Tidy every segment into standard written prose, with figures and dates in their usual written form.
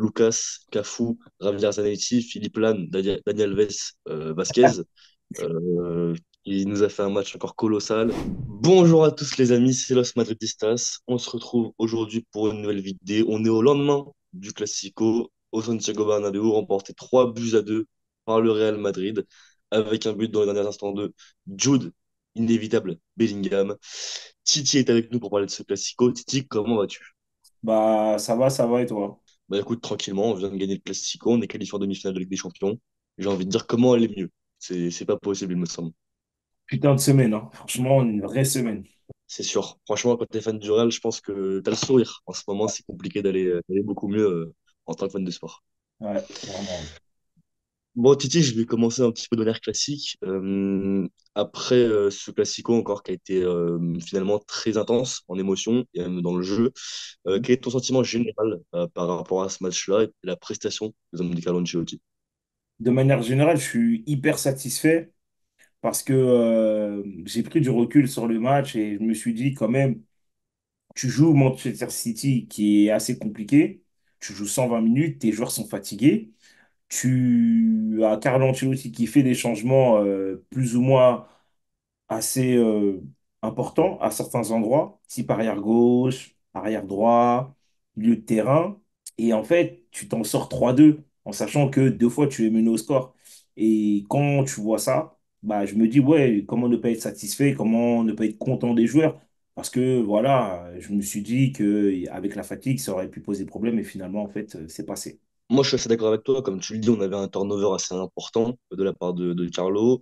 Lucas, Cafu, Javier Zanetti, Philippe Lam, Daniel Alves, Vasquez, euh, qui nous a fait un match encore colossal. Bonjour à tous les amis, c'est Los Madridistas. On se retrouve aujourd'hui pour une nouvelle vidéo. On est au lendemain du Classico au Santiago Bernabéu, remporté 3 buts à 2 par le Real Madrid, avec un but dans les derniers instants de Jude, inévitable Bellingham. Titi est avec nous pour parler de ce Classico. Titi, comment vas-tu? Bah, ça va et toi? Bah écoute, tranquillement, on vient de gagner le Classico, on est qualifié en demi-finale de Ligue des Champions. J'ai envie de dire comment aller mieux. C'est pas possible, il me semble. Putain de semaine, hein. Franchement, une vraie semaine. C'est sûr. Franchement, quand t'es fan du Real, je pense que t'as le sourire. En ce moment, c'est compliqué d'aller beaucoup mieux en tant que fan de sport. Ouais, vraiment. Bon, Titi, je vais commencer un petit peu de l'air classique. Après ce Classico encore qui a été finalement très intense en émotion et même dans le jeu, quel est ton sentiment général par rapport à ce match-là et la prestation des hommes de Carlo Ancelotti? De manière générale, je suis hyper satisfait parce que j'ai pris du recul sur le match et je me suis dit quand même, tu joues Manchester City qui est assez compliqué, tu joues 120 minutes, tes joueurs sont fatigués, tu as Carlo Ancelotti qui fait des changements plus ou moins assez important à certains endroits, type arrière gauche, arrière droit, milieu de terrain. Et en fait, tu t'en sors 3-2 en sachant que deux fois tu es mené au score. Et quand tu vois ça, bah, je me dis, ouais, comment ne pas être satisfait, comment ne pas être content des joueurs. Parce que voilà, je me suis dit que avec la fatigue, ça aurait pu poser problème et finalement, en fait, c'est passé. Moi, je suis assez d'accord avec toi. Comme tu le dis, on avait un turnover assez important de la part de Carlo.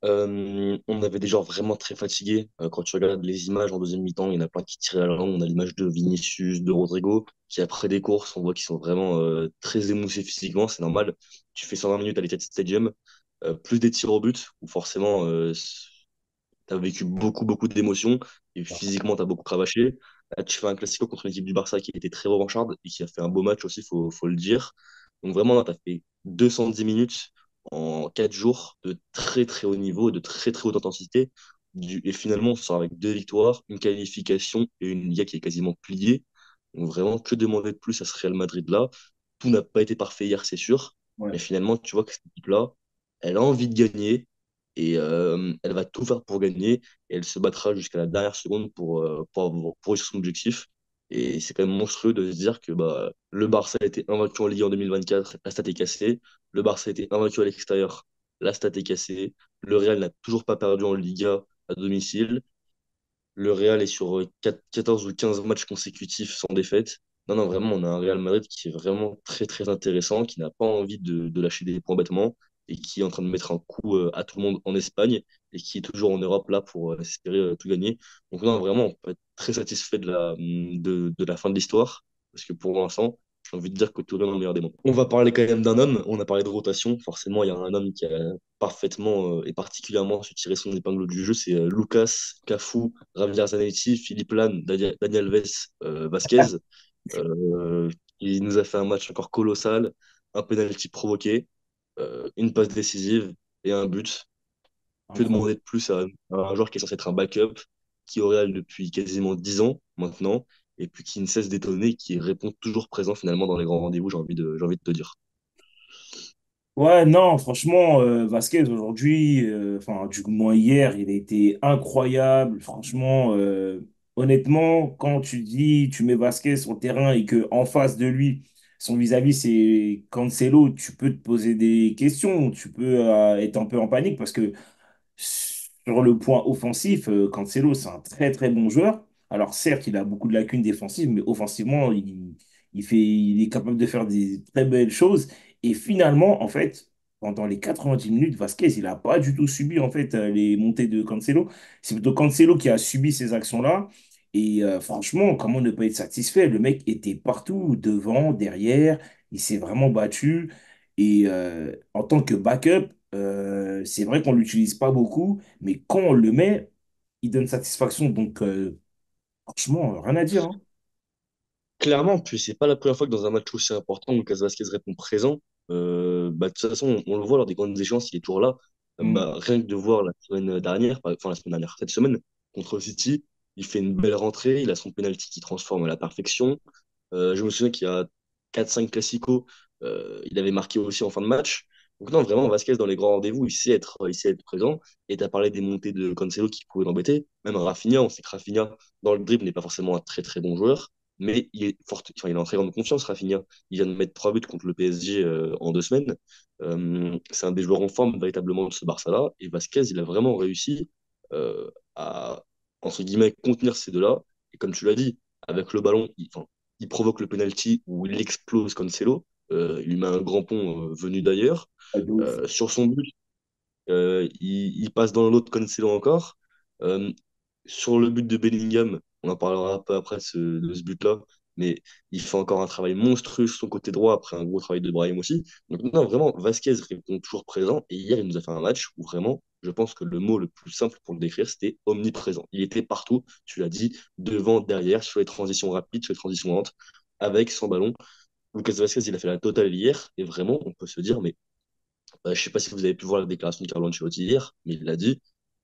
On avait des joueurs vraiment très fatigués. Quand tu regardes les images en deuxième mi-temps, il y en a plein qui tiraient à la langue. On a l'image de Vinicius, de Rodrigo, qui après des courses, on voit qu'ils sont vraiment très émoussés physiquement. C'est normal. Tu fais 120 minutes à l'Etihad Stadium, plus des tirs au but, où forcément, tu as vécu beaucoup, beaucoup d'émotions. Et physiquement, tu as beaucoup cravaché. Là, tu fais un classico contre une équipe du Barça qui était très revancharde et qui a fait un beau match aussi, faut le dire. Donc vraiment, tu as fait 210 minutes en 4 jours de très très haut niveau et de très très haute intensité. Et finalement, on sort avec 2 victoires, une qualification et une Liga qui est quasiment pliée. Donc vraiment, que demander de plus à ce Real Madrid-là? Tout n'a pas été parfait hier, c'est sûr. Mais Ouais. finalement, tu vois que cette équipe-là, elle a envie de gagner et elle va tout faire pour gagner et elle se battra jusqu'à la dernière seconde pour réussir son objectif. Et c'est quand même monstrueux de se dire que bah, le Barça a été invaincu en Ligue en 2024, la stat est cassée. Le Barça a été invaincu à l'extérieur, la stat est cassée. Le Real n'a toujours pas perdu en Liga à domicile. Le Real est sur 14 ou 15 matchs consécutifs sans défaite. Non, non, vraiment, on a un Real Madrid qui est vraiment très, très intéressant, qui n'a pas envie de lâcher des points bêtement et qui est en train de mettre un coup à tout le monde en Espagne et qui est toujours en Europe là pour espérer tout gagner. Donc, non, vraiment, on peut être très satisfait de la fin de l'histoire parce que pour l'instant, j'ai envie de dire que tout le monde est dans le meilleur des mondes. On va parler quand même d'un homme. On a parlé de rotation. Forcément, il y a un homme qui a parfaitement et particulièrement su tirer son épingle du jeu. C'est Lucas, Cafu, Javier Zanetti, Philippe Lam, Daniel Alves, Vasquez, euh, qui nous a fait un match encore colossal, un penalty provoqué, une passe décisive et un but. Que Incroyable. demander de plus à un joueur qui est censé être un backup, qui est au Real depuis quasiment 10 ans maintenant, et puis qui ne cesse d'étonner, qui répond toujours présent finalement dans les grands rendez-vous, j'ai envie de te dire. Ouais, non, franchement, Vasquez aujourd'hui, enfin, du moins hier, il a été incroyable. Franchement, honnêtement, quand tu dis, tu mets Vasquez sur le terrain et que en face de lui, son vis-à-vis, c'est Cancelo, tu peux te poser des questions. Tu peux être un peu en panique parce que sur le point offensif, Cancelo, c'est un très très bon joueur. Alors certes, il a beaucoup de lacunes défensives, mais offensivement, il est capable de faire des très belles choses. Et finalement, en fait, pendant les 90 minutes, Vasquez, il n'a pas du tout subi en fait les montées de Cancelo. C'est plutôt Cancelo qui a subi ces actions-là. Et franchement, comment ne pas être satisfait? Le mec était partout, devant, derrière. Il s'est vraiment battu. Et en tant que backup, c'est vrai qu'on l'utilise pas beaucoup, mais quand on le met, il donne satisfaction. Donc, franchement, rien à dire, hein. Clairement, puis c'est pas la première fois que dans un match aussi important, Lucas Vasquez répond présent. Bah, de toute façon, on le voit lors des grandes échéances, il est toujours là. Mm. Bah, rien que de voir la semaine dernière, enfin la semaine dernière, cette semaine, contre City, il fait une belle rentrée, il a son penalty qui transforme à la perfection. Je me souviens qu'il y a 4-5 classicos, il avait marqué aussi en fin de match. Donc non, vraiment, Vasquez, dans les grands rendez-vous, il sait être présent. Et tu as parlé des montées de Cancelo qui pouvaient l'embêter. Même Rafinha, on sait que Rafinha, dans le dribble, n'est pas forcément un très très bon joueur. Mais il est fort, enfin, il est en très grande confiance, Rafinha. Il vient de mettre 3 buts contre le PSG en 2 semaines. C'est un des joueurs en forme véritablement de ce Barça-là. Et Vasquez, il a vraiment réussi à, entre guillemets, contenir ces deux-là. Et comme tu l'as dit, avec le ballon, enfin, il provoque le penalty où il explose Cancelo. Il lui met un grand pont venu d'ailleurs. Ouais, de ouf. Sur son but, il passe dans l'autre Cancelo encore. Euh, sur le but de Bellingham, on en parlera un peu après de ce but-là, mais il fait encore un travail monstrueux sur son côté droit après un gros travail de Brahim aussi. Donc non, vraiment, Vasquez répond toujours présent. Et hier, il nous a fait un match où vraiment, je pense que le mot le plus simple pour le décrire, c'était omniprésent. Il était partout, tu l'as dit, devant, derrière, sur les transitions rapides, sur les transitions lentes, avec son ballon. Lucas Vasquez, il a fait la totale hier, et vraiment, on peut se dire, mais je sais pas si vous avez pu voir la déclaration de Carlo Ancelotti hier, mais il l'a dit,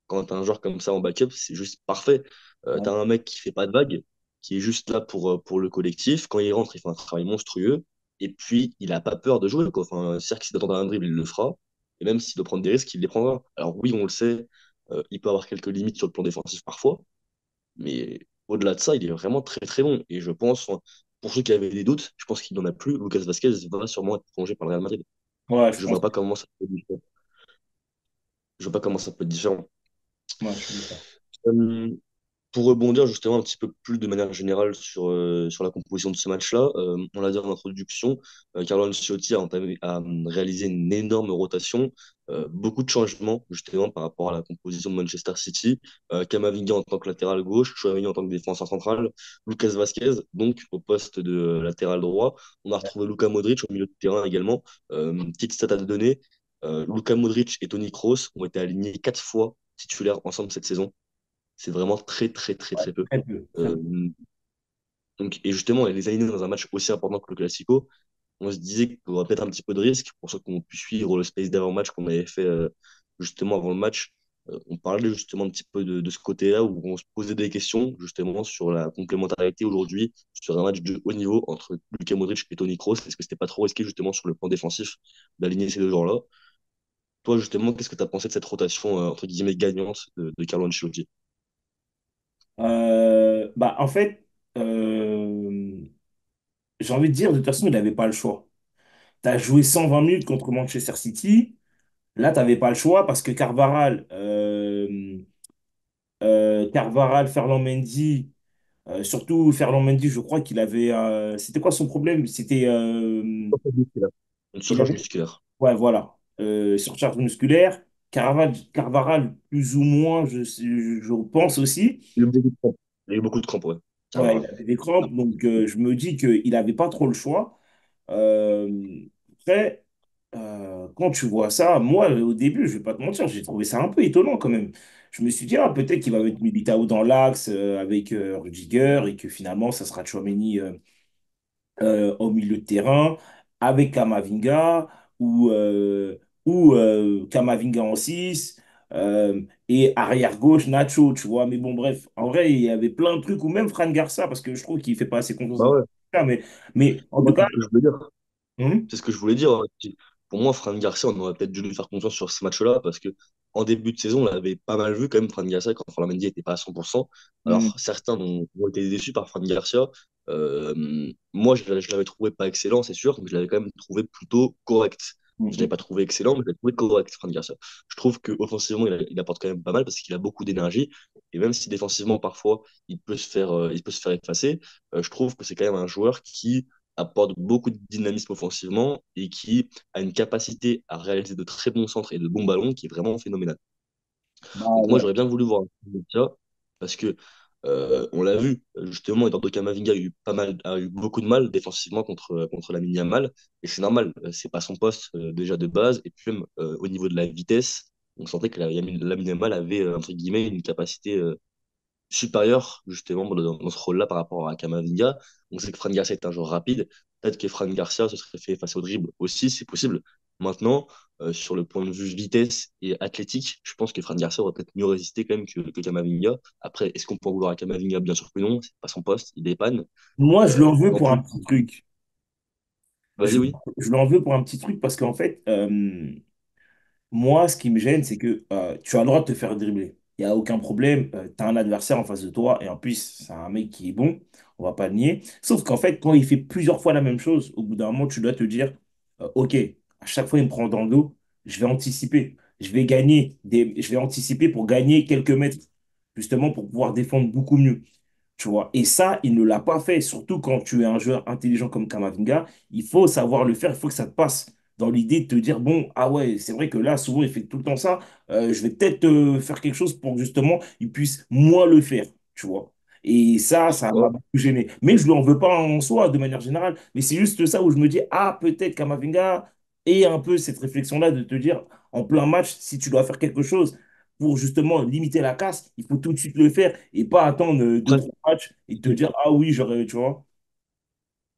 quand tu as un joueur comme ça en backup, c'est juste parfait. Tu as Ouais. un mec qui fait pas de vagues, qui est juste là pour le collectif. Quand il rentre, il fait un travail monstrueux. Et puis, il a pas peur de jouer, quoi. Enfin, c'est-à-dire que s'il doit tenter un dribble, il le fera. Et même s'il doit prendre des risques, il les prendra. Alors oui, on le sait, il peut avoir quelques limites sur le plan défensif parfois, mais au-delà de ça, il est vraiment très très bon. Et je pense, enfin, pour ceux qui avaient des doutes, je pense qu'il n'en a plus. Lucas Vasquez va sûrement être prolongé par le Real Madrid. Ouais, je Je pense. vois pas comment ça peut être différent. Je vois pas comment ça peut être différent. Ouais, je suis d'accord. Euh, pour rebondir justement un petit peu plus de manière générale sur la composition de ce match-là, on l'a dit en introduction, Carlo Ancelotti a réalisé une énorme rotation, beaucoup de changements justement par rapport à la composition de Manchester City. Camavinga en tant que latéral gauche, Chouameni en tant que défenseur central, Lucas Vasquez donc au poste de latéral droit. On a retrouvé Luka Modric au milieu de terrain également. Petite stat à te donner, Luka Modric et Toni Kroos ont été alignés 4 fois titulaires ensemble cette saison. C'est vraiment très, très, très, très peu. Très peu, très Euh, peu. donc, et justement, les aligner dans un match aussi important que le Classico, on se disait qu'il y aurait peut-être un petit peu de risque pour ceux qui ont pu suivre le space d'avant-match qu'on avait fait justement avant le match. On parlait justement un petit peu de ce côté-là où on se posait des questions justement sur la complémentarité aujourd'hui sur un match de haut niveau entre Luka Modric et Toni Kroos. Est-ce que c'était pas trop risqué justement sur le plan défensif d'aligner ces deux joueurs-là? Toi, justement, qu'est-ce que tu as pensé de cette rotation entre guillemets gagnante de Carlo Ancelotti? Bah, en fait, euh, j'ai envie de dire, de toute façon, il n'avait pas le choix. Tu as joué 120 minutes contre Manchester City. Là, tu n'avais pas le choix parce que Carvaral, Ferland Mendy, surtout Ferland Mendy, je crois qu'il avait. C'était quoi son problème? Une Il surcharge avait. musculaire. Ouais, voilà. Surcharge musculaire. Carvaral, plus ou moins, je pense aussi. Il y a eu beaucoup de crampes. Il y a eu beaucoup de crampes, ouais. Ouais, Carvara. il avait des crampes, donc je me dis qu'il n'avait pas trop le choix. Euh, Après, quand tu vois ça, moi, au début, je vais pas te mentir, j'ai trouvé ça un peu étonnant quand même. Je me suis dit, ah, peut-être qu'il va mettre Militao dans l'axe avec Rudiger et que finalement, ça sera Tchouaméni au milieu de terrain avec Kamavinga ou Kamavinga en 6 et arrière gauche Nacho, tu vois. Mais bon, bref, en vrai, il y avait plein de trucs, ou même Fran Garça, parce que je trouve qu'il fait pas assez confiance Bah dans ouais. ça. Mais en tout Moi, c'est cas, ce que je voulais dire. hum, C'est ce que je voulais dire. Hein. Pour moi, Fran Garcia, on aurait peut-être dû lui faire confiance sur ce match-là parce que en début de saison, on l'avait pas mal vu quand même, Fran Garcia, quand Ferland Mendy n'était pas à 100%. hum, Alors, certains ont été déçus par Fran Garcia. Moi, je l'avais trouvé pas excellent, c'est sûr, mais je l'avais quand même trouvé plutôt correct. hum, Je ne l'avais hum. pas trouvé excellent, mais je l'avais trouvé correct, Fran Garcia. Je trouve qu'offensivement, il apporte quand même pas mal parce qu'il a beaucoup d'énergie. Et même si défensivement, parfois, il peut se faire effacer, je trouve que c'est quand même un joueur qui apporte beaucoup de dynamisme offensivement et qui a une capacité à réaliser de très bons centres et de bons ballons qui est vraiment phénoménale. Bah Donc moi, ouais. j'aurais bien voulu voir ça parce que on l'a vu, justement, Eduardo Camavinga a eu beaucoup de mal défensivement contre Lamine Yamal et c'est normal, c'est pas son poste déjà de base et puis même au niveau de la vitesse, on sentait que Lamine Yamal avait entre guillemets une capacité supérieur justement dans ce rôle-là par rapport à Camavinga. On sait que Fran Garcia est un joueur rapide. Peut-être que Fran Garcia se serait fait face au dribble aussi, c'est possible. Maintenant, sur le point de vue vitesse et athlétique, je pense que Fran Garcia aurait peut-être mieux résisté quand même que Camavinga. Après, est-ce qu'on peut en vouloir à Camavinga? Bien sûr que non, c'est pas son poste, il dépanne. Moi, je l'en veux En pour un plus, petit truc. Vas-y, oui. Je l'en veux pour un petit truc parce qu'en fait, moi, ce qui me gêne, c'est que tu as le droit de te faire dribbler. Il n'y a aucun problème. Tu as un adversaire en face de toi et en plus, c'est un mec qui est bon. On va pas le nier. Sauf qu'en fait, quand il fait plusieurs fois la même chose, au bout d'un moment, tu dois te dire, OK, à chaque fois, il me prend dans le dos, je vais anticiper. Je vais anticiper pour gagner quelques mètres, justement pour pouvoir défendre beaucoup mieux. Tu vois. Et ça, il ne l'a pas fait. Surtout quand tu es un joueur intelligent comme Kamavinga, il faut savoir le faire, il faut que ça te passe dans l'idée de te dire, bon, ah ouais, c'est vrai que là, souvent, il fait tout le temps ça. Je vais peut-être faire quelque chose pour que justement, il puisse moins le faire, tu vois. Et ça Ouais. m'a beaucoup gêné. Mais je ne lui en veux pas en soi, de manière générale. Mais c'est juste ça où je me dis, ah, peut-être Kamavinga et un peu cette réflexion-là de te dire, en plein match, si tu dois faire quelque chose pour justement limiter la casse, il faut tout de suite le faire et pas attendre deux, Après, trois matchs et te dire, ah oui, j'aurais, tu vois.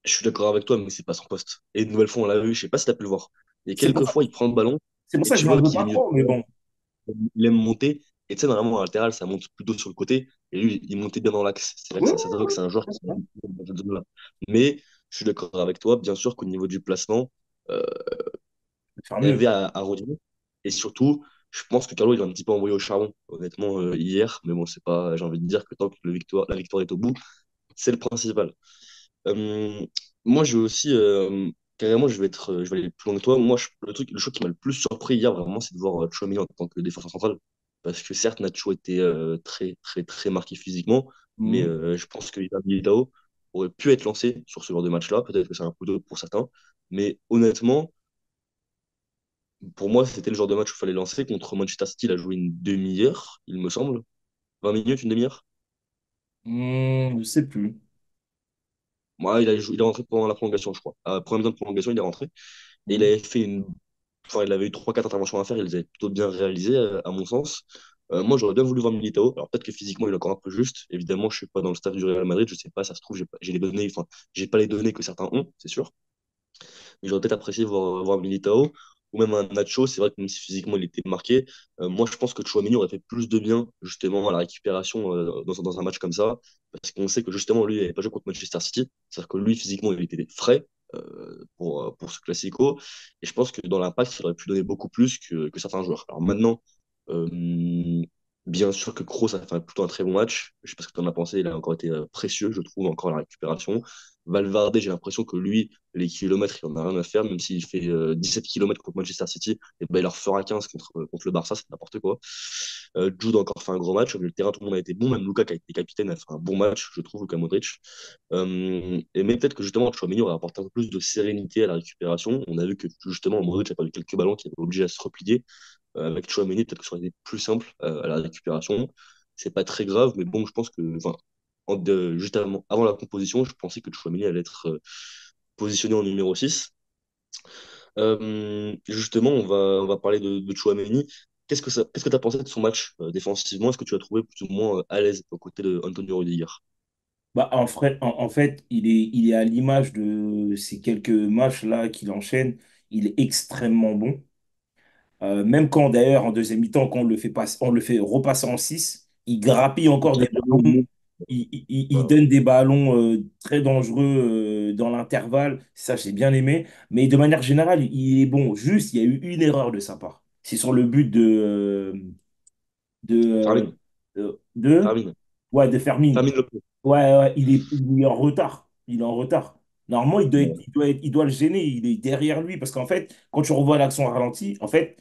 je suis d'accord avec toi, mais c'est pas son poste. Et une nouvelle fois, on l'a vu, je sais pas si tu as pu le voir. Il y a C'est pour quelques ça, fois, il prend le ballon c'est pour et ça que tu je n'en vois veux qu'il est pas milieu de trop, mais terrain, bon, il aime monter. Et tu sais, normalement, à latéral, ça monte plutôt sur le côté. Et lui, il montait bien dans l'axe. C'est vrai que ouais, ça se voit que c'est un joueur ouais, qui ouais. est dans cette zone-là. Mais je suis d'accord avec toi, bien sûr qu'au niveau du placement, euh, Faire il y mieux. avait à redire. Et surtout, je pense que Carlo, il a un petit peu envoyé au charbon, honnêtement, hier. Mais bon, c'est pas, j'ai envie de dire que tant que la victoire est au bout, c'est le principal. Euh, Moi, je vais aussi, carrément, je vais aller plus loin que toi. Moi, le choix qui m'a le plus surpris hier, vraiment, c'est de voir Tchouaméni en tant que défenseur central. Parce que certes, Nacho était très, très, très marqué physiquement, mais Mhm. je pense que Ivan Militao aurait pu être lancé sur ce genre de match-là. Peut-être que c'est un coup d'eau pour certains. Mais honnêtement, pour moi, c'était le genre de match où il fallait lancer. Contre Manchester City, il a joué une demi-heure, il me semble. 20 minutes, une demi-heure. Je sais plus. Moi, il est rentré pendant la prolongation, je crois. Premier temps de prolongation, il est rentré. Et il Mhm. avait fait enfin, il avait eu trois quatre interventions à faire, il les avait plutôt bien réalisées, à mon sens. Moi, j'aurais bien voulu voir Militao. Alors, peut-être que physiquement, il est encore un peu juste. Évidemment, je suis pas dans le staff du Real Madrid, je sais pas, ça se trouve, j'ai les données, enfin, j'ai pas les données que certains ont, c'est sûr. Mais j'aurais peut-être apprécié voir Militao ou même un Nacho. C'est vrai que même si physiquement il était marqué, moi je pense que Chouameni aurait fait plus de bien justement à la récupération dans un match comme ça. Parce qu'on sait que justement lui, il n'avait pas joué contre Manchester City. C'est-à-dire que lui, physiquement, il était frais pour ce Classico. Et je pense que dans l'impact, il aurait pu donner beaucoup plus que certains joueurs. Alors maintenant, euh, bien sûr que Kroos a fait plutôt un très bon match. Je sais pas ce que tu en as pensé, il a encore été précieux, je trouve, encore à la récupération. Valverde, j'ai l'impression que lui, les kilomètres, il n'en a rien à faire, même s'il fait 17 kilomètres contre Manchester City, et ben, il leur fera 15 contre le Barça, c'est n'importe quoi. Jude a encore fait un gros match, le terrain, tout le monde a été bon, même Luka qui a été capitaine a fait un bon match, je trouve, Luka Modric. Mais peut-être que justement, Chouameni aurait apporté un peu plus de sérénité à la récupération. On a vu que justement, Modric a perdu quelques ballons qui étaient obligé à se replier. Avec Chouameni, peut-être que ça aurait été plus simple à la récupération. C'est pas très grave, mais bon, je pense que, enfin, juste avant la composition, je pensais que Chouameni allait être positionné en numéro 6. Justement, on va parler de Chouameni. Qu'est-ce que tu as pensé de son match défensivement? Est-ce que tu l'as trouvé plus ou moins à l'aise aux côtés de Antonio Rudiger? Bah, en fait, il est à l'image de ces quelques matchs-là qu'il enchaîne. Il est extrêmement bon. Même quand d'ailleurs en deuxième mi-temps, quand on le fait repasser en 6, il grappille Il encore des casse le ballons, jeu. il donne des ballons très dangereux dans l'intervalle. Ça, j'ai bien aimé. Mais de manière générale, il est bon. Juste, il y a eu une erreur de sa part. C'est sur le but de, Fermin. de, Fermin. ouais, de Fermin. Fermin Lopez. Ouais, ouais, il est en retard. Il est en retard. Normalement, Ouais. il doit le gêner. Il est derrière lui parce qu'en fait, quand tu revois l'action au ralenti, en fait,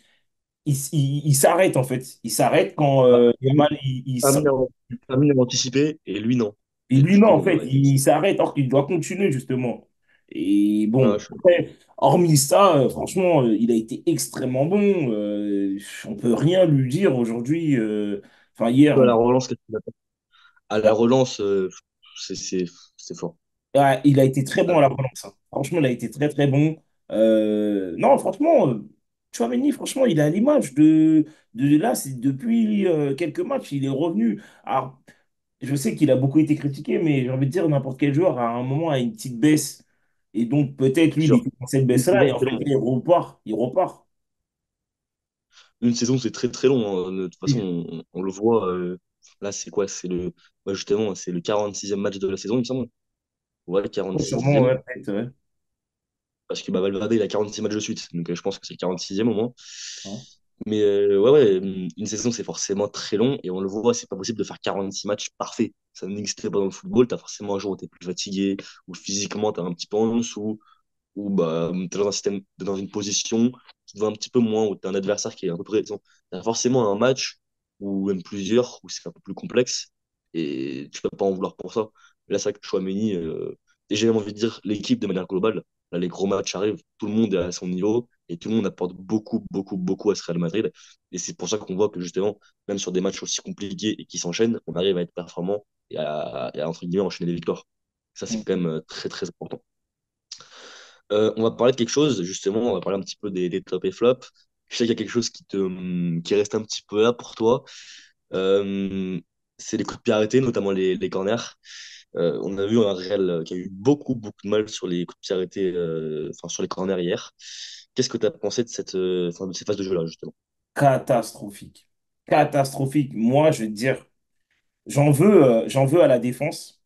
il s'arrête en fait. Il s'arrête quand Bah, Yamal il sort. Fermin a anticipé et lui non. Et Et lui, du non, coup, en fait, il effectivement. s'arrête alors qu'il doit continuer justement. Et Ouais, bon, après, hormis ça, franchement, il a été extrêmement bon. On peut rien lui dire aujourd'hui. Enfin, hier, à la relance, qu'est-ce qu'il a fait. À la relance, c'est c'est- c'est fort. ouais, il a été très À bon la à la relance. relance, hein. Franchement, il a été très, très bon. Non, franchement, Tchouaméni, franchement, il est à l'image de là. C'est depuis quelques matchs, il est revenu. Alors, je sais qu'il a beaucoup été critiqué, mais j'ai envie de dire, n'importe quel joueur, à un moment, a une petite baisse. Et donc, peut-être, lui, il Sûr. était dans cette Une baisse-là. saison, Et en c'est fait, long. là, il repart. Il repart. Une saison, c'est très très long, hein. De toute façon, Oui. on le voit. Là, c'est quoi? Justement, c'est le 46e match de la saison, il me semble. Ouais, Sûrement, 46e. ouais, peut-être, ouais. parce que bah, Valverde, il a 46 matchs de suite, donc je pense que c'est le 46e au moins. Hein. Mais ouais, ouais, une saison, c'est forcément très long, et on le voit, c'est pas possible de faire 46 matchs parfaits. Ça n'existait pas dans le football, t'as forcément un jour où t'es plus fatigué, ou physiquement t'es un petit peu en dessous, ou bah, t'es dans un système, t'es dans une position qui te va un petit peu moins, où t'as un adversaire qui est à peu près. T'as forcément un match, ou même plusieurs, où c'est un peu plus complexe, et tu peux pas en vouloir pour ça. Là, c'est vrai que Chouameni, et j'ai même envie de dire l'équipe de manière globale, là, les gros matchs arrivent, tout le monde est à son niveau, et tout le monde apporte beaucoup, beaucoup, beaucoup à ce Real Madrid. Et c'est pour ça qu'on voit que justement, même sur des matchs aussi compliqués et qui s'enchaînent, on arrive à être performant entre guillemets, enchaîner des victoires. Ça, c'est quand même très, très important. On va parler de quelque chose, justement, on va parler un petit peu des tops et flops. Je sais qu'il y a quelque chose qui reste un petit peu là pour toi. Euh, c'est les coups de pied arrêtés, notamment les corners. On a vu un Real qui a eu beaucoup, beaucoup de mal sur les coups de pied arrêtés, enfin sur les corners hier. Qu'est-ce que tu as pensé de de ces phases de jeu-là, justement? Catastrophique. Catastrophique. Moi, je vais te dire, j'en veux à la défense.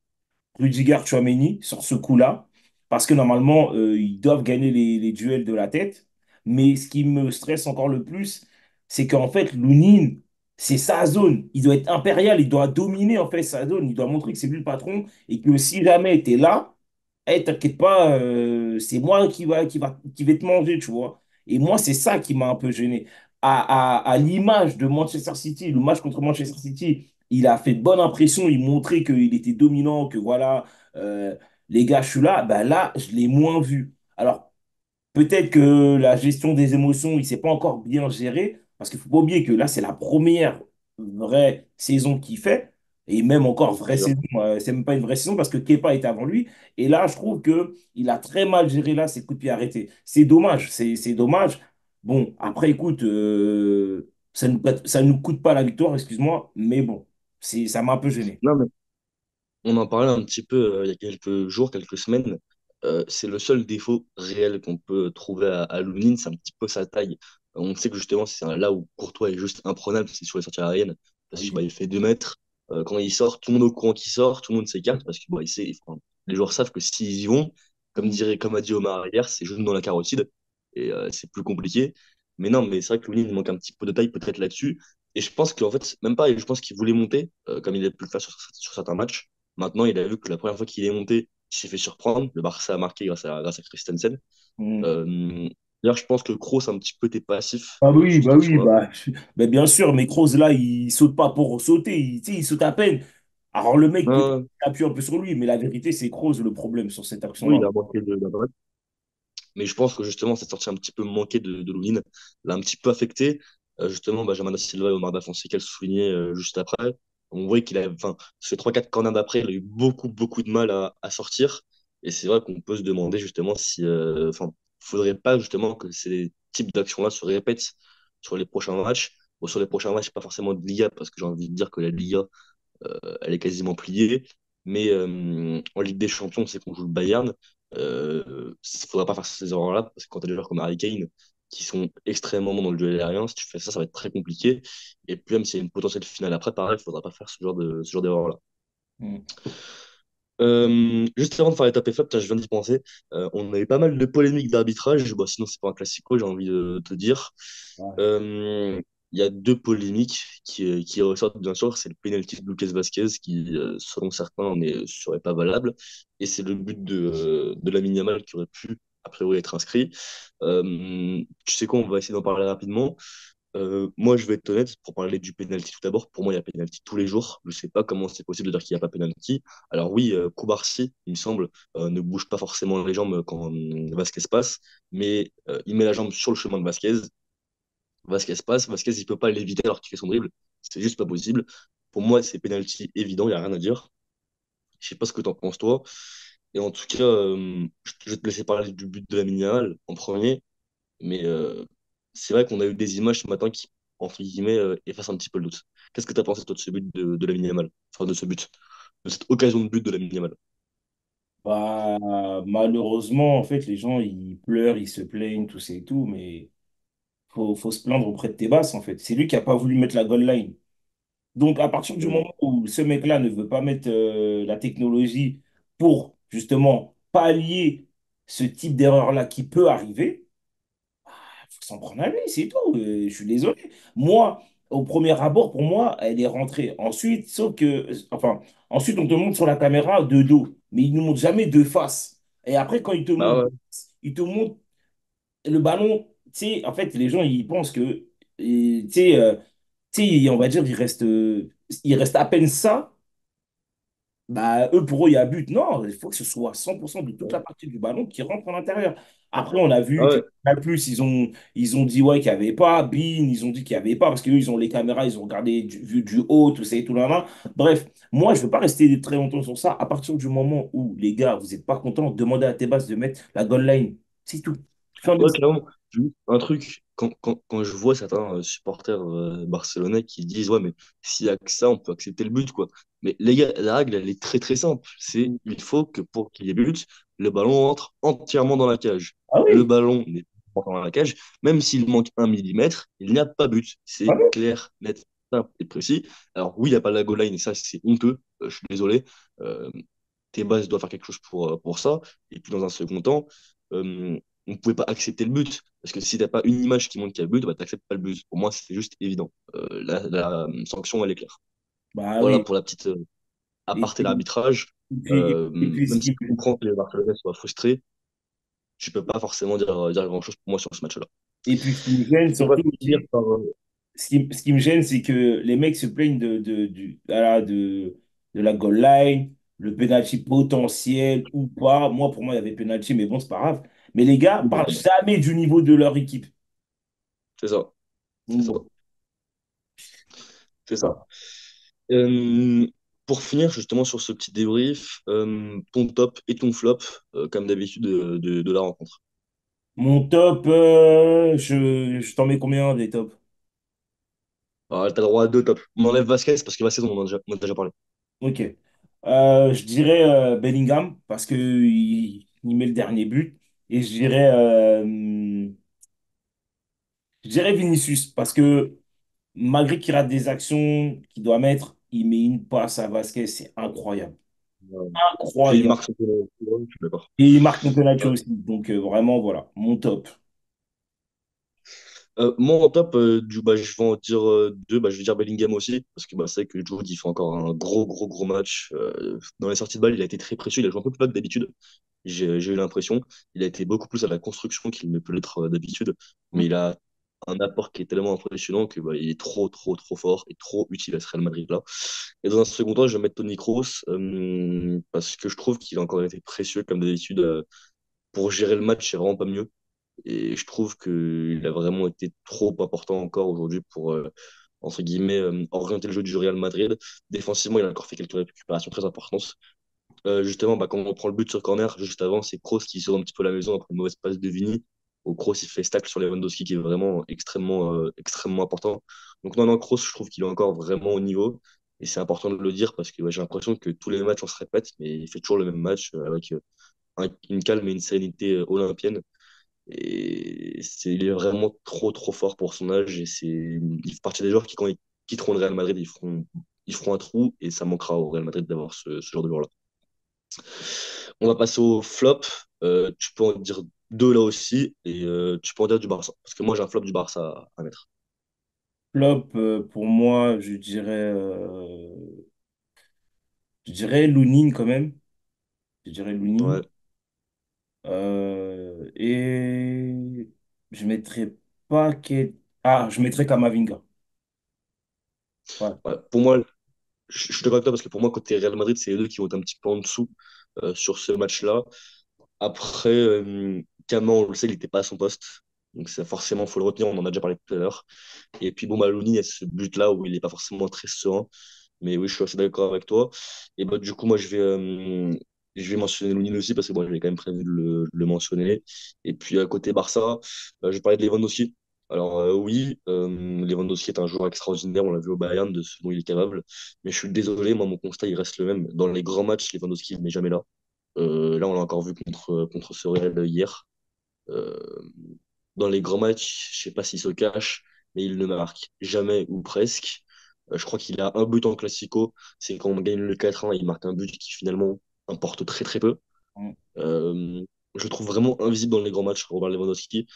Rudiger Tchouaméni sur ce coup-là, parce que normalement, ils doivent gagner les duels de la tête. Mais ce qui me stresse encore le plus, c'est qu'en fait, Lounine, c'est sa zone. Il doit être impérial, il doit dominer en fait sa zone, il doit montrer que c'est lui le patron et que si jamais tu es là, hey, t'inquiète pas, c'est moi qui vais te manger, tu vois. Et moi, c'est ça qui m'a un peu gêné. À l'image de Manchester City, le match contre Manchester City, il a fait bonne impression, il montrait qu'il était dominant, que voilà, euh, les gars, je suis là. Ben là, je l'ai moins vu. Alors, peut-être que la gestion des émotions, il ne s'est pas encore bien géré, parce qu'il ne faut pas oublier que là, c'est la première vraie saison qu'il fait, et même encore Bien vraie sûr. saison, c'est même pas une vraie saison, parce que Kepa était avant lui, et là, je trouve que il a très mal géré là ses coups de pied arrêtés. C'est dommage, c'est dommage. Bon, après, écoute, ça nous coûte pas la victoire, excuse-moi, mais bon, ça m'a un peu gêné. Non, mais on en parlait un petit peu il y a quelques jours, quelques semaines. C'est le seul défaut réel qu'on peut trouver à Lounine, c'est un petit peu sa taille. On sait que justement, c'est là où Courtois est juste imprenable, c'est sur les sorties aériennes, parce que Oui. bah, il fait 2 mètres. Quand il sort, tout le monde est au courant qu'il sort, tout le monde s'écarte, parce que bah, enfin, les joueurs savent que s'ils y vont, comme a dit Omar hier, c'est juste dans la carotide, et c'est plus compliqué. Mais non, mais c'est vrai que Lounine manque un petit peu de taille peut-être là-dessus. Et je pense qu'en fait, même pas, je pense qu'il voulait monter, comme il a pu le faire sur certains matchs. Maintenant, il a vu que la première fois qu'il est monté, il s'est fait surprendre. Le Barça a marqué grâce à Christensen. Mm. Euh, D'ailleurs, je pense que Kroos a un petit peu été passif sur Bah cette oui, action-là. bah bien sûr, mais Kroos là, il saute pas pour sauter, tu sais, il saute à peine. Alors le mec peut Euh, appuyer un peu sur lui, mais la vérité, c'est Kroos le problème sur cette oui, action-là. il a manqué de la balle. Mais je pense que justement, cette sortie un petit peu manquée de Lounine l'a un petit peu affecté. Justement, Benjamin Da Silva et Omar Da Fonseca le soulignaient juste après. On voit qu'il a, enfin, ces 3-4 corners d'après, il a eu beaucoup, beaucoup de mal à sortir. Et c'est vrai qu'on peut se demander justement si, enfin, faudrait pas justement que ces types d'actions-là se répètent sur les prochains matchs. Bon, sur les prochains matchs, pas forcément de Liga, parce que j'ai envie de dire que la Liga, elle est quasiment pliée. Mais en Ligue des Champions, c'est qu'on joue le Bayern. Il faudra pas faire ces erreurs-là, parce que quand tu as des joueurs comme Harry Kane, qui sont extrêmement bons dans le duel aérien, si tu fais ça, ça va être très compliqué. Et puis même s'il y a une potentielle finale après, pareil, il faudra pas faire ce genre d'erreur-là. Mm. Juste avant de faire les top et flop, tiens, je viens d'y penser. On a eu pas mal de polémiques d'arbitrage. Bon, sinon, c'est pas un classico, j'ai envie de te dire. Ouais. Euh, Il y a deux polémiques qui ressortent, bien sûr. C'est le penalty de Lucas Vasquez qui, selon certains, ne serait pas valable. Et c'est le but de Lamine Yamal qui aurait pu, a priori, être inscrit. Tu sais quoi, on va essayer d'en parler rapidement. Moi, je vais être honnête, pour parler du penalty tout d'abord, pour moi, il y a penalty tous les jours. Je ne sais pas comment c'est possible de dire qu'il n'y a pas penalty. Alors oui, Koubarsi, il me semble, ne bouge pas forcément les jambes quand Vasquez passe, mais il met la jambe sur le chemin de Vasquez. Vasquez passe, Vasquez, il peut pas l'éviter alors qu'il fait son dribble. C'est juste pas possible. Pour moi, c'est penalty évident, il n'y a rien à dire. Je sais pas ce que tu en penses, toi. Et en tout cas, je vais te laisser parler du but de la minimale en premier. Mais c'est vrai qu'on a eu des images ce matin qui, entre guillemets, effacent un petit peu le doute. Qu'est-ce que tu as pensé, toi, de ce but de la Yamal? Enfin, de ce but, de cette occasion de but de la Yamal. Bah, malheureusement, en fait, les gens, ils pleurent, ils se plaignent, tout ça et tout, mais faut se plaindre auprès de Tebas, en fait. C'est lui qui a pas voulu mettre la goal line. Donc, à partir du Mm. moment où ce mec-là ne veut pas mettre la technologie pour, justement, pallier ce type d'erreur-là qui peut arriver, il faut s'en prendre à lui, c'est tout. Je suis désolé. Moi, au premier abord, pour moi, elle est rentrée. Ensuite, sauf que, enfin, ensuite, on te montre sur la caméra de dos, mais il ne nous montre jamais de face. Et après, quand Bah ouais, il te montre le ballon, tu sais, en fait, les gens, ils pensent que, tu sais, on va dire, il reste à peine ça. Bah, eux, pour eux, il y a but. Non, il faut que ce soit 100% de toute la partie du ballon qui rentre à l'intérieur. Après, on a ah vu que ouais, plus, ils ont dit ouais, qu'il n'y avait pas. Bean, ils ont dit qu'il n'y avait pas parce qu'eux, ils ont les caméras, ils ont regardé vu du haut, tout ça et tout là, là. Bref, moi, je ne veux pas rester très longtemps sur ça. À partir du moment où, les gars, vous n'êtes pas contents, demandez à Tebas de mettre la goal line. C'est tout. Fermez ouais, ça. clairement. Juste un truc, quand je vois certains supporters barcelonais qui disent, ouais, mais s'il y a que ça, on peut accepter le but, quoi. Mais les gars, la règle, elle est très très simple. C'est, il faut que pour qu'il y ait but, le ballon rentre entièrement dans la cage. Ah Le oui, ballon n'est pas dans la cage, même s'il manque 1 millimètre, il n'y a pas but. ah C'est oui. clair, net, simple et précis. Alors oui, il n'y a pas la goal line, et ça, c'est honteux. Je suis désolé. Euh, Tebas doit faire quelque chose pour ça. Et puis dans un second temps, euh, on ne pouvait pas accepter le but. Parce que si tu n'as pas une image qui montre qu'il y a but, bah, tu n'acceptes pas le but. Pour moi, c'est juste évident. La sanction, elle est claire. Bah Voilà oui. pour la petite Et aparté puis, l'arbitrage. et puis ce Même si qui, je comprends que les Barcelonais soient frustrés, je ne peux pas forcément dire grand-chose pour moi sur ce match-là. et puis, ce qui me gêne On va surtout finir aussi, par. ce qui me gêne, c'est que les mecs se plaignent voilà, de la goal line, le penalty potentiel ou pas. Moi, pour moi, il y avait penalty, mais bon, c'est pas grave. Mais les gars parlent jamais du niveau de leur équipe. C'est ça. C'est Donc, ça. bon, C'est ça. voilà. Euh, pour finir justement sur ce petit débrief, ton top et ton flop, comme d'habitude, de la rencontre. Mon top, je t'en mets combien des tops? Alors, t'as le droit à deux tops. On enlève Vasquez parce que Vasquez, on en a déjà parlé. Ok. Je dirais Bellingham parce que il met le dernier but. Et je dirais Vinicius parce que malgré qu'il rate des actions qu'il doit mettre, il met une passe à Vasquez, c'est incroyable. Euh, Puis il Incroyable. marque son penalty, ouais, je suis d'accord. Et il marque mon penalty Euh, aussi. Donc vraiment, voilà, mon top. moi, en top, bah, je vais en dire deux. Bah, je vais dire Bellingham aussi, parce que bah, c'est vrai que Jude, il fait encore un gros match. Dans les sorties de balle, il a été très précieux. Il a joué un peu plus bas que d'habitude. J'ai eu l'impression. Il a été beaucoup plus à la construction qu'il ne peut l'être d'habitude. Mais il a un apport qui est tellement impressionnant que bah, il est trop fort et trop utile à ce Real Madrid-là. Et dans un second temps, je vais mettre Toni Kroos, parce que je trouve qu'il a encore été précieux comme d'habitude. Pour gérer le match, c'est vraiment pas mieux. Et je trouve qu'il a vraiment été trop important encore aujourd'hui pour, entre guillemets, orienter le jeu du Real Madrid. Défensivement, il a encore fait quelques récupérations très importantes. Justement, bah, quand on prend le but sur corner, juste avant, c'est Kroos qui sauve un petit peu la maison après une mauvaise passe de Vini. Au Kroos, il fait stack sur Lewandowski qui est vraiment extrêmement important. Donc non, Kroos, je trouve qu'il est encore vraiment au niveau. Et c'est important de le dire parce que ouais, j'ai l'impression que tous les matchs, on se répète, mais il fait toujours le même match avec une calme et une sérénité olympienne. Et il est vraiment trop fort pour son âge. Et il fait partie des joueurs qui, quand ils quitteront le Real Madrid, ils feront un trou. Et ça manquera au Real Madrid d'avoir ce genre de joueur-là. On va passer au flop. Tu peux en dire deux là aussi. Et tu peux en dire du Barça. Parce que moi, j'ai un flop du Barça à mettre. Flop, pour moi, je dirais Lounine quand même. Je dirais Lounine. Ouais. Et je mettrais pas Ah, je mettrais Kamavinga. Ouais. Ouais. Pour moi, je suis d'accord avec toi parce que pour moi, côté Real Madrid, c'est les deux qui vont être un petit peu en dessous sur ce match-là. Après, Caman, on le sait, il n'était pas à son poste. Donc ça, forcément, il faut le retenir, on en a déjà parlé tout à l'heure. Et puis bon, Maloney, il y a ce but-là où il n'est pas forcément très serein. Mais oui, je suis assez d'accord avec toi. Et bah, du coup, moi, je vais mentionner Lounine aussi parce que bon, j'avais quand même prévu de le mentionner. Et puis, à côté Barça, je vais parler de Lewandowski. Alors, oui, Lewandowski est un joueur extraordinaire, on l'a vu au Bayern, de ce dont il est capable. Mais je suis désolé, moi, mon constat, il reste le même. Dans les grands matchs, Lewandowski, il n'est jamais là. Là, on l'a encore vu contre ce Real hier. Euh, dans les grands matchs, je sais pas s'il se cache, mais il ne marque jamais ou presque. Je crois qu'il a un but en Classico, c'est quand on gagne le 4-1, il marque un but qui finalement importe très très peu. Euh, je le trouve vraiment invisible dans les grands matchs, Robert Lewandowski.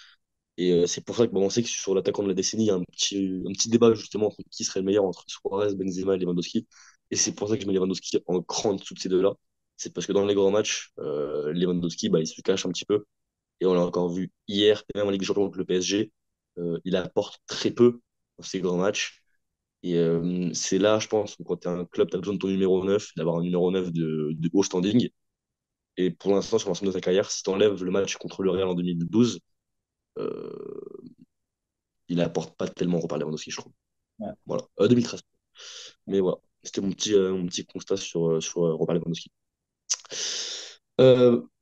Et c'est pour ça que bon, on sait que sur l'attaquant de la décennie, il y a un petit débat justement entre qui serait le meilleur entre Suarez, Benzema et Lewandowski. Et c'est pour ça que je mets Lewandowski en cran en dessous de ces deux-là. C'est parce que dans les grands matchs, Lewandowski, bah, il se cache un petit peu. Et on l'a encore vu hier, et même en Ligue des Champions contre le PSG, il apporte très peu dans ces grands matchs. Et c'est là, je pense, où quand tu es un club, tu as besoin de ton numéro 9, d'avoir un numéro 9 de haut standing. Et pour l'instant, sur l'ensemble de sa carrière, si tu enlèves le match contre le Real en 2012, euh, il apporte pas tellement Robert Lewandowski, je trouve. Ouais. Voilà. 2013. Mais voilà, c'était mon petit constat sur Robert Lewandowski.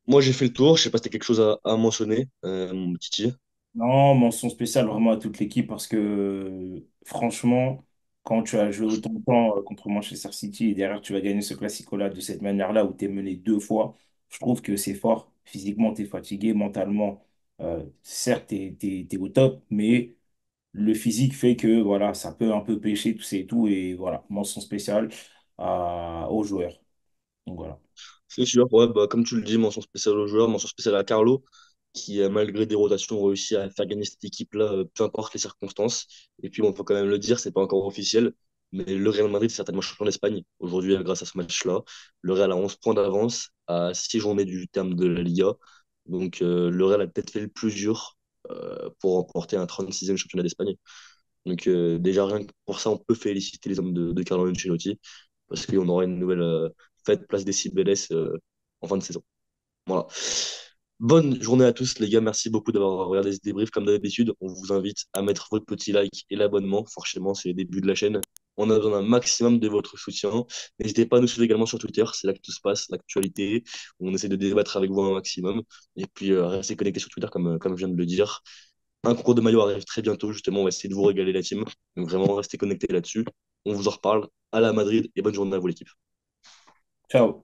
Moi, j'ai fait le tour. Je sais pas si tu as quelque chose à mentionner, mon Titi. Non, mention spéciale vraiment à toute l'équipe parce que franchement, quand tu as joué autant de temps contre Manchester City et derrière tu vas gagner ce classico-là de cette manière-là où tu es mené deux fois, je trouve que c'est fort. Physiquement, tu es fatigué, mentalement, certes, tu es au top, mais le physique fait que voilà, ça peut un peu pêcher, tout ça et tout. Et voilà, mention spéciale aux joueurs. Donc voilà. C'est sûr, ouais, bah, comme tu le dis, mention spéciale aux joueurs, mention spéciale à Carlo, qui, malgré des rotations, réussit à faire gagner cette équipe-là, peu importe les circonstances. Et puis, bon, faut quand même le dire, c'est pas encore officiel, mais le Real Madrid est certainement champion d'Espagne aujourd'hui, grâce à ce match-là. Le Real a 11 points d'avance à 6 journées du terme de la Liga. Donc, le Real a peut-être fait le plus dur pour remporter un 36e championnat d'Espagne. Donc, déjà, rien que pour ça, on peut féliciter les hommes de Carlo Ancelotti, parce qu'on aura une nouvelle fête place des Cibeles en fin de saison. Voilà. Bonne journée à tous, les gars. Merci beaucoup d'avoir regardé ce débrief. Comme d'habitude, on vous invite à mettre votre petit like et l'abonnement. Forcément, c'est le début de la chaîne. On a besoin d'un maximum de votre soutien. N'hésitez pas à nous suivre également sur Twitter. C'est là que tout se passe, l'actualité. On essaie de débattre avec vous un maximum. Et puis, restez connectés sur Twitter, comme je viens de le dire. Un concours de maillot arrive très bientôt, justement. On va essayer de vous régaler la team. Donc, vraiment, restez connectés là-dessus. On vous en reparle. À la Madrid et bonne journée à vous, l'équipe. Ciao.